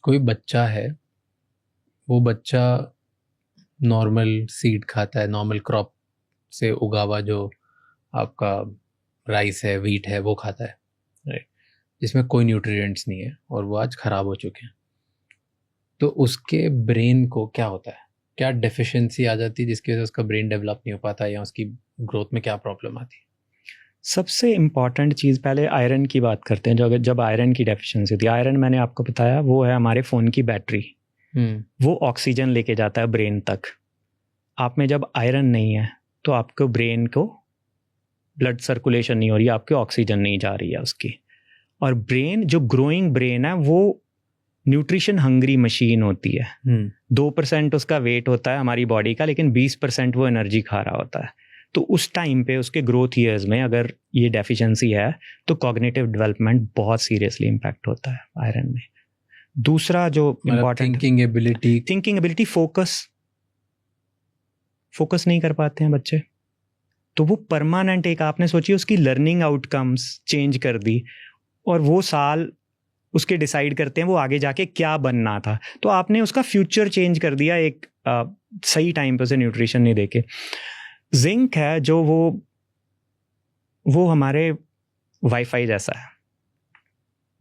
कोई बच्चा है, वो बच्चा नॉर्मल सीड खाता है, नॉर्मल क्रॉप से उगा हुआ जो आपका राइस है, व्हीट है, वो खाता है, राइट, जिसमें कोई न्यूट्रिएंट्स नहीं है, और वो आज खराब हो चुके हैं। तो उसके ब्रेन को क्या होता है, क्या डेफिशिएंसी आ जाती है जिसकी वजह से उसका ब्रेन डेवलप नहीं हो पाता, या उसकी ग्रोथ में क्या प्रॉब्लम आती है? सबसे इम्पॉर्टेंट चीज़, पहले आयरन की बात करते हैं। जब आयरन की डेफिशिएंसी होती है, आयरन मैंने आपको बताया वो है हमारे फ़ोन की बैटरी। वो ऑक्सीजन लेके जाता है ब्रेन तक। आप में जब आयरन नहीं है तो आपको ब्रेन को ब्लड सर्कुलेशन नहीं हो रही है, आपकी ऑक्सीजन नहीं जा रही है उसकी। और ब्रेन, जो ग्रोइंग ब्रेन है, वो न्यूट्रिशन हंग्री मशीन होती है। 2% उसका वेट होता है हमारी बॉडी का, लेकिन 20% वो एनर्जी खा रहा होता है। तो उस टाइम पे उसके ग्रोथ ईयर्स में अगर ये डेफिशिएंसी है तो कॉग्निटिव डेवलपमेंट बहुत सीरियसली इम्पैक्ट होता है आयरन में। दूसरा जो इम्पॉर्टेंट, थिंकिंग एबिलिटी, फोकस नहीं कर पाते हैं बच्चे, तो वो परमानेंट, एक आपने सोची उसकी लर्निंग आउटकम्स चेंज कर दी, और वो साल उसके डिसाइड करते हैं वो आगे जाके क्या बनना था, तो आपने उसका फ्यूचर चेंज कर दिया एक सही टाइम पे उसे न्यूट्रिशन नहीं देके। जिंक है जो वो हमारे वाईफाई जैसा है,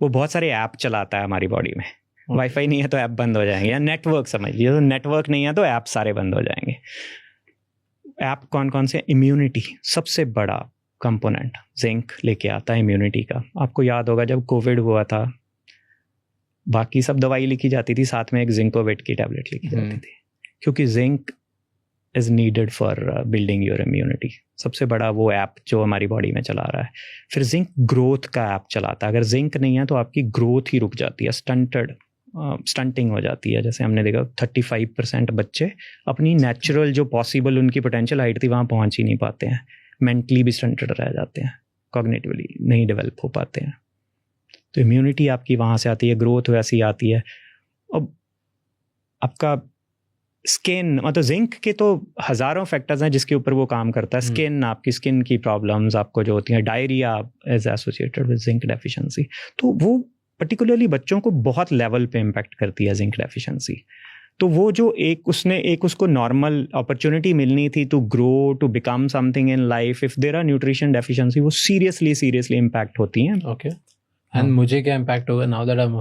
वो बहुत सारे ऐप चलाता है हमारी बॉडी में। वाईफाई नहीं है तो ऐप बंद हो जाएंगे, या नेटवर्क समझिए, तो नेटवर्क नहीं है तो ऐप सारे बंद हो जाएंगे। ऐप कौन कौन से? इम्यूनिटी सबसे बड़ा कंपोनेंट जिंक लेके आता है, इम्यूनिटी का। आपको याद होगा जब कोविड हुआ था, बाकी सब दवाई लिखी जाती थी, साथ में एक जिंकोवेट की टैबलेट लिखी जाती थी, क्योंकि zinc is needed for building your immunity. सबसे बड़ा वो ऐप जो हमारी बॉडी में चला रहा है। फिर जिंक ग्रोथ का ऐप चलाता है। अगर जिंक नहीं है तो आपकी ग्रोथ ही रुक जाती है, स्टंटिंग हो जाती है। जैसे हमने देखा 35% बच्चे अपनी नेचुरल जो पॉसिबल उनकी पोटेंशियल हाइट थी वहाँ पहुँच ही नहीं पाते हैं, मेंटली भी स्टंटेड रह जाते हैं, कॉग्निटिवली नहीं डेवलप हो पाते हैं। तो इम्यूनिटी आपकी वहाँ से आती है, ग्रोथ वैसी आती है। अब आपका स्किन, मतलब जिंक के तो हज़ारों फैक्टर्स हैं जिसके ऊपर वो काम करता है। स्किन, आपकी स्किन की प्रॉब्लम्स आपको जो होती हैं, diarrhoea is associated with zinc deficiency, तो वो पर्टिकुलरली बच्चों को बहुत लेवल पे इम्पैक्ट करती है जिंक डेफिशिएंसी। तो वो जो उसको नॉर्मल अपॉर्चुनिटी मिलनी थी to grow, to become something in life, if there are nutrition deficiency, वो सीरियसली इम्पैक्ट होती हैं। ओके। And मुझे क्या impact होगा now that I'm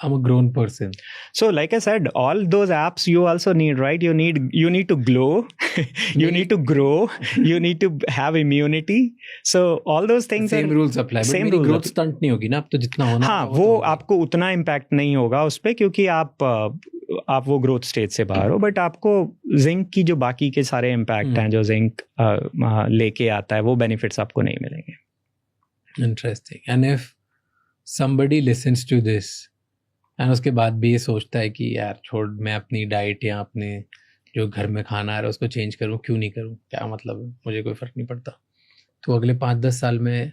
a grown person? So like I said, all those apps you also need, right? You need to glow, you need to grow, you need to have immunity. So all those things same rules apply. But मेरी growth stunt नहीं होगी ना अब तो, जितना होना। हाँ, वो आपको उतना impact नहीं होगा उस पे, क्योंकि आप वो growth stage से बाहर हो। बट आपको जिंक की जो बाकी के सारे impact हैं जो जिंक लेके आता है, वो benefits आपको नहीं मिलेंगे। Interesting. And if somebody listens to this and उसके बाद भी ये सोचता है कि यार छोड़, मैं अपनी डाइट या अपने जो घर में खाना आ रहा है उसको चेंज करूँ, क्यों नहीं करूँ, क्या मतलब है, मुझे कोई फ़र्क नहीं पड़ता, तो अगले 5-10 साल में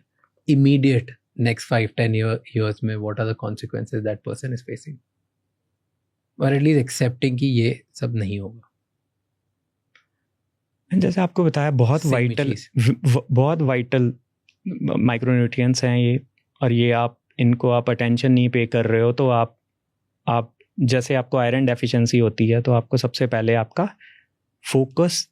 immediate next 5-10 years में what are the consequences that person is facing, or at least accepting कि ये सब नहीं होगा। जैसे आपको बताया, बहुत वाइटल माइक्रोन्यूट्रिएंट्स हैं ये, और ये इनको आप अटेंशन नहीं पे कर रहे हो तो आप जैसे आपको आयरन डेफिशिएंसी होती है तो आपको सबसे पहले आपका फोकस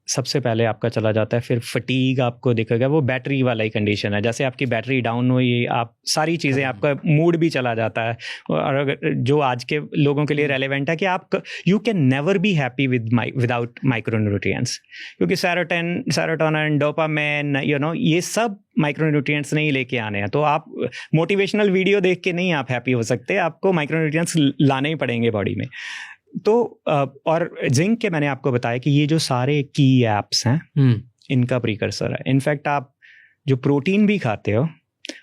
सबसे पहले आपका चला जाता है। फिर फटीग आपको दिखेगा, वो बैटरी वाला ही कंडीशन है। जैसे आपकी बैटरी डाउन हुई, आप सारी चीज़ें, आपका मूड भी चला जाता है। और अगर जो आज के लोगों के लिए रेलेवेंट है कि आप you can never be happy without micronutrients, क्योंकि सेरोटोनिन, डोपामाइन, ये सब माइक्रोन्यूट्रिएंट्स नहीं लेके आने हैं। तो आप मोटिवेशनल वीडियो देख के नहीं आप हैप्पी हो सकते, आपको माइक्रोन्यूट्रिएंट्स लाने ही पड़ेंगे बॉडी में। तो और जिंक के मैंने आपको बताया कि ये जो सारे की एप्स हैं इनका प्रीकर्सर है। इनफैक्ट आप जो प्रोटीन भी खाते हो,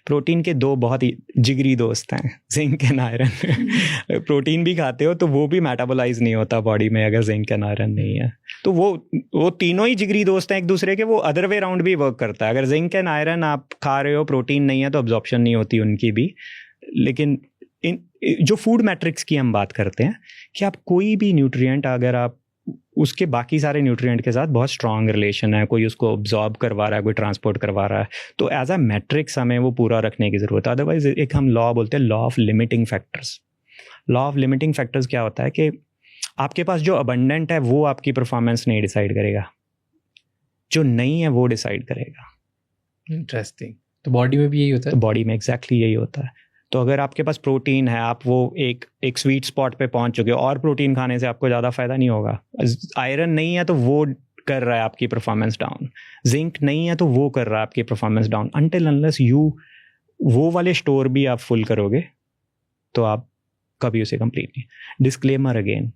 प्रोटीन के 2 बहुत ही जिगरी दोस्त हैं, जिंक एंड आयरन। प्रोटीन भी खाते हो तो वो भी मेटाबोलाइज नहीं होता बॉडी में अगर जिंक एंड आयरन नहीं है। तो वो तीनों ही जिगरी दोस्त हैं एक दूसरे के, वो अदर वे राउंड भी वर्क करता है। अगर जिंक एंड आयरन आप खा रहे हो, प्रोटीन नहीं है, तो अब्जॉर्प्शन नहीं होती उनकी भी। लेकिन जो फूड मैट्रिक्स की हम बात करते हैं कि आप कोई भी न्यूट्रिएंट, अगर आप उसके बाकी सारे न्यूट्रिएंट के साथ बहुत स्ट्रांग रिलेशन है, कोई उसको ऑब्जॉर्ब करवा रहा है, कोई ट्रांसपोर्ट करवा रहा है, तो एज अ मैट्रिक्स हमें वो पूरा रखने की ज़रूरत है। अदरवाइज एक हम लॉ बोलते हैं, law of limiting factors. Law of limiting factors क्या होता है कि आपके पास जो अबंडेंट है वो आपकी परफॉर्मेंस नहीं डिसाइड करेगा, जो नहीं है वो डिसाइड करेगा। इंटरेस्टिंग। तो बॉडी में भी यही होता तो है? बॉडी में एग्जैक्टली यही होता है। तो अगर आपके पास प्रोटीन है, आप वो एक स्वीट स्पॉट पे पहुंच चुके हो, और प्रोटीन खाने से आपको ज़्यादा फायदा नहीं होगा। आयरन नहीं है तो वो कर रहा है आपकी परफॉर्मेंस डाउन, जिंक नहीं है तो वो कर रहा है आपकी performance down. Until unless you वो वाले स्टोर भी आप फुल करोगे तो आप कभी उसे कंप्लीट नहीं। Disclaimer again,